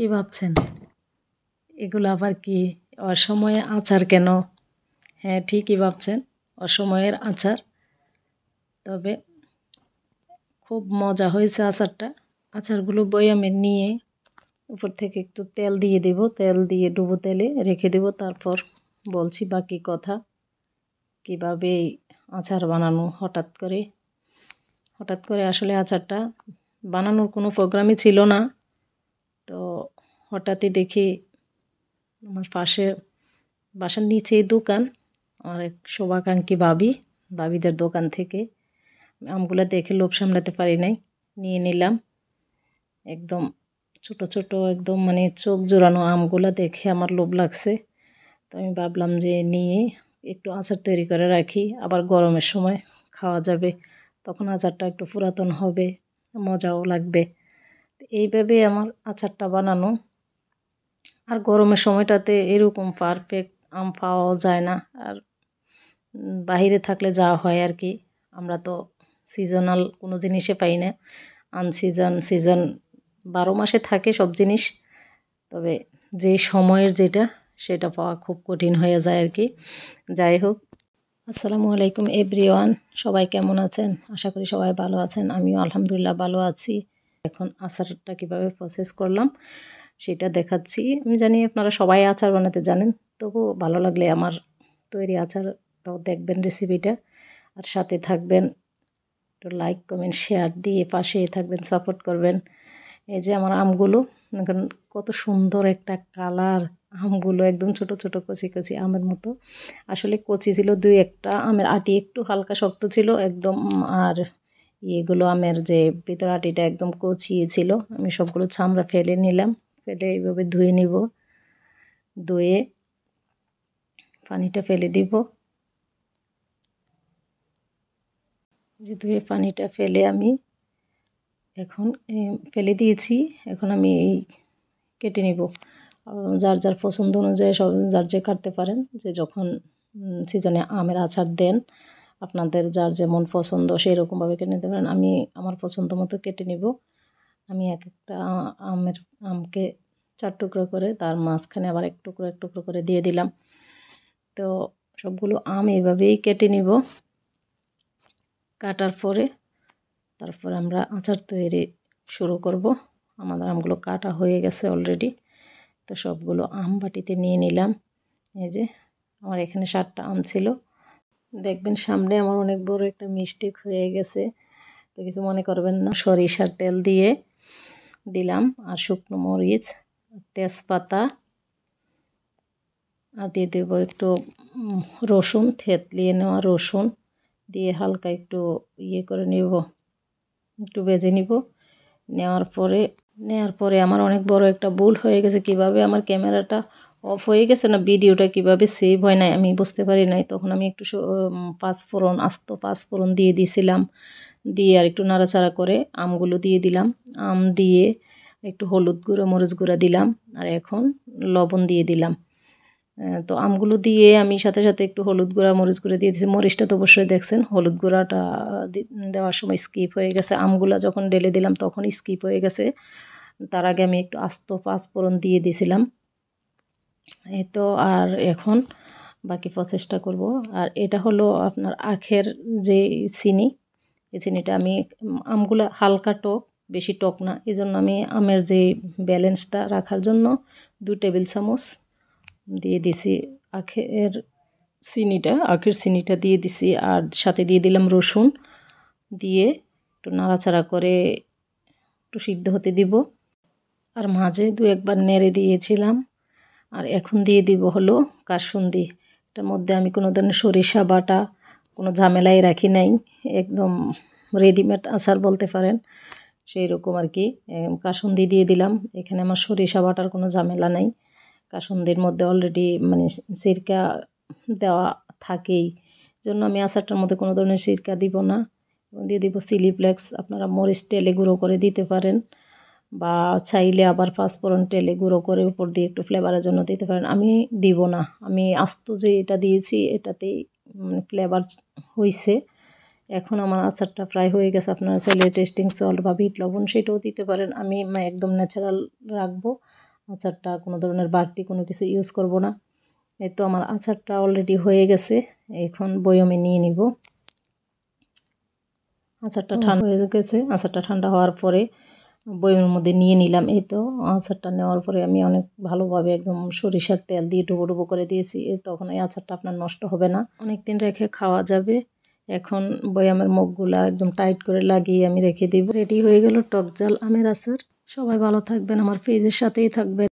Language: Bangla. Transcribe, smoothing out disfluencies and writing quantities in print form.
কি ভাবছেন? এগুলো আবার কি? অসময়ে আচার কেন? হ্যাঁ, ঠিকই ভাবছেন। অসময়ের আচার। তবে খুব মজা হয়েছে আচারটা। আচারগুলো বয়ামে নিয়ে উপর থেকে একটু তেল দিয়ে দেব। তেল দিয়ে ডুবো তেলে রেখে দেব। তারপর বলছি বাকি কথা। কিভাবে এই আচার বানানো হঠাৎ করে আসলে আচারটা বানানোর কোনো প্রোগ্রামই ছিল না। তো হঠাৎই দেখি আমার পাশের বাসার নিচেই দোকান, আমার এক শুভাকাঙ্ক্ষী ভাবিদের দোকান থেকে আমগুলো দেখে লোভ সামলাতে পারি নাই, নিয়ে নিলাম। একদম ছোট ছোট একদম মানে চোখ জোড়ানো আমগুলো দেখে আমার লোভ লাগছে। তো আমি ভাবলাম যে নিয়ে একটু আচার তৈরি করে রাখি, আবার গরমের সময় খাওয়া যাবে, তখন আচারটা একটু পুরাতন হবে, মজাও লাগবে। এইভাবে আমার আচারটা বানানো। আর গরমের সময়টাতে এরকম পারফেক্ট আম পাওয়াও যায় না। আর বাহিরে থাকলে যাওয়া হয় আর কি। আমরা তো সিজনাল কোনো জিনিসে পাই না। সিজন 12 মাসে থাকে সব জিনিস। তবে যে সময়ের যেটা সেটা পাওয়া খুব কঠিন হয়ে যায় আর কি। যাই হোক, আসসালামু আলাইকুম এভরিওয়ান। সবাই কেমন আছেন? আশা করি সবাই ভালো আছেন। আমিও আলহামদুলিল্লাহ ভালো আছি। এখন আচারটা কীভাবে প্রসেস করলাম সেটা দেখাচ্ছি। আমি জানি আপনারা সবাই আচার বানাতে জানেন, তবু ভালো লাগলে আমার তৈরি আচারটাও দেখবেন রেসিপিটা, আর সাথে থাকবেন। একটু লাইক কমেন্ট শেয়ার দিয়ে পাশে থাকবেন, সাপোর্ট করবেন। এই যে আমার আমগুলো এখন কত সুন্দর একটা কালার। আমগুলো একদম ছোট ছোট কচি কচি আমের মতো। আসলে কচি ছিল দুই একটা, আমের আটি একটু হালকা শক্ত ছিল একদম। আর এগুলো আমের যে ভিতর আটিটা একদম কচি ছিল। আমি সবগুলো ছামড়া ফেলে নিলাম, ফেলে এইভাবে ধুয়ে নিব। ধুয়ে পানিটা ফেলে দিব। যে ধুয়ে পানিটা ফেলে আমি এখন ফেলে দিয়েছি। এখন আমি এই কেটে নিব। যার যার পছন্দ অনুযায়ী সব যার যে কাটতে পারেন, যে যখন সিজনে আমের আচার দেন আপনাদের যার যেমন পছন্দ সেই রকমভাবে কেটে নিতে পারেন। আমি আমার পছন্দ মতো কেটে নিব। আমি এক একটা আমকে 4 টুকরো করে তার মাঝখানে আবার এক টুকরো করে দিয়ে দিলাম। তো সবগুলো আম এভাবেই কেটে নিব। কাটার পরে তারপর আমরা আচার তৈরি শুরু করব। আমাদের আমগুলো কাটা হয়ে গেছে অলরেডি। তো সবগুলো আম বাটিতে নিয়ে নিলাম। এই যে আমার এখানে 7টা আম ছিল। দেখবেন সামনে আমার অনেক বড় একটা মিস্টেক হয়ে গেছে, তো কিছু মনে করবেন না। সরিষার তেল দিয়ে দিলাম, আর শুকনো মরিচ, তেজপাতা, আর দিয়ে দেবো একটু রসুন, থেতলিয়ে নেওয়া রসুন দিয়ে হালকা একটু করে নেব, একটু ভেজে নিব। নেওয়ার পরে আমার অনেক বড় একটা ভুল হয়ে গেছে। কিভাবে আমার ক্যামেরাটা অফ হয়ে গেছে না ভিডিওটা কিভাবে সেভ হয় নাই আমি বুঝতে পারি নাই। তখন আমি একটু আস্ত পাঁচফোড়ন দিয়ে দিয়েছিলাম। দিয়ে আর একটু নাড়াচাড়া করে আমগুলো দিয়ে দিলাম। আম দিয়ে একটু হলুদ গুঁড়ো মরিচ গুঁড়া দিলাম, আর এখন লবণ দিয়ে দিলাম। তো আমগুলো দিয়ে আমি সাথে সাথে একটু হলুদ গুঁড়া মরিচ গুঁড়া দিয়ে দিয়েছি। মরিচটা তো অবশ্যই দেখছেন, হলুদ গুঁড়াটা দেওয়ার সময় স্কিপ হয়ে গেছে। আমগুলো যখন ঢেলে দিলাম তখন স্কিপ হয়ে গেছে। তার আগে আমি একটু আস্ত পাঁচফোড়ন দিয়ে দিয়েছিলাম। এই তো, আর এখন বাকি প্রসেসটা করব। আর এটা হলো আপনার আখের যে চিনি, এই চিনিটা আমি আমগুলো হালকা টক, বেশি টক না, এই জন্য আমি আমের যে ব্যালেন্সটা রাখার জন্য 2 টেবিল চামচ দিয়ে দিছি আখের চিনিটা দিয়ে দিছি। আর সাথে দিয়ে দিলাম রসুন, দিয়ে একটু নাড়াচাড়া করে একটু সিদ্ধ হতে দিব। আর মাঝে 2-1 বার নেড়ে দিয়েছিলাম। আর এখন দিয়ে দিব হলো কাসুন্দি। এটার মধ্যে আমি কোনো ধরনের সরিষা বাটা কোনো ঝামেলাই রাখি নাই, একদম রেডিমেড আচার বলতে পারেন সেই রকম আর কি। কাসুন্দি দিয়ে দিলাম। এখানে আমার সরিষা বাটার কোনো ঝামেলা নাই। কাসুন্দির মধ্যে অলরেডি মানে সিরকা দেওয়া থাকেই, জন্য আমি আচারটার মধ্যে কোনো ধরনের সিরকা দিব না। দিয়ে দিব চিলি ফ্লেক্স। আপনারা মরিচ টেলে গুঁড়ো করে দিতে পারেন, বা চাইলে আবার পাঁচফোড়ন টেলে গুঁড়ো করে উপর দিয়ে একটু ফ্লেভারের জন্য দিতে পারেন। আমি দিব না, আমি আস্ত যে এটা দিয়েছি এটাতেই ফ্লেভার হয়েছে। এখন আমার আচারটা প্রায় হয়ে গেছে। আপনারা চাইলে টেস্টিং সল্ট বা বিট লবণ সেটাও দিতে পারেন। আমি একদম ন্যাচারাল রাখবো। আচারটা কোনো ধরনের বাড়তি কোনো কিছু ইউজ করব না। এই তো আমার আচারটা অলরেডি হয়ে গেছে, এখন বয়মে নিয়ে নিব। আচারটা ঠান্ডা হয়ে গেছে, আচারটা ঠান্ডা হওয়ার পরে বয়মের মধ্যে নিয়ে নিলাম। এই তো আচারটা নেওয়ার পরে আমি অনেক ভালোভাবে একদম সরিষার তেল দিয়ে ডুবো ডুবো করে দিয়েছি, তখন এই আচারটা আপনার নষ্ট হবে না, অনেক দিন রেখে খাওয়া যাবে। এখন বয়ামের মুখগুলা একদম টাইট করে লাগিয়ে আমি রেখে দিব। রেডি হয়ে গেল টক ঝাল আমের আচার। সবাই ভালো থাকবেন, আমার পেজের সাথেই থাকবেন।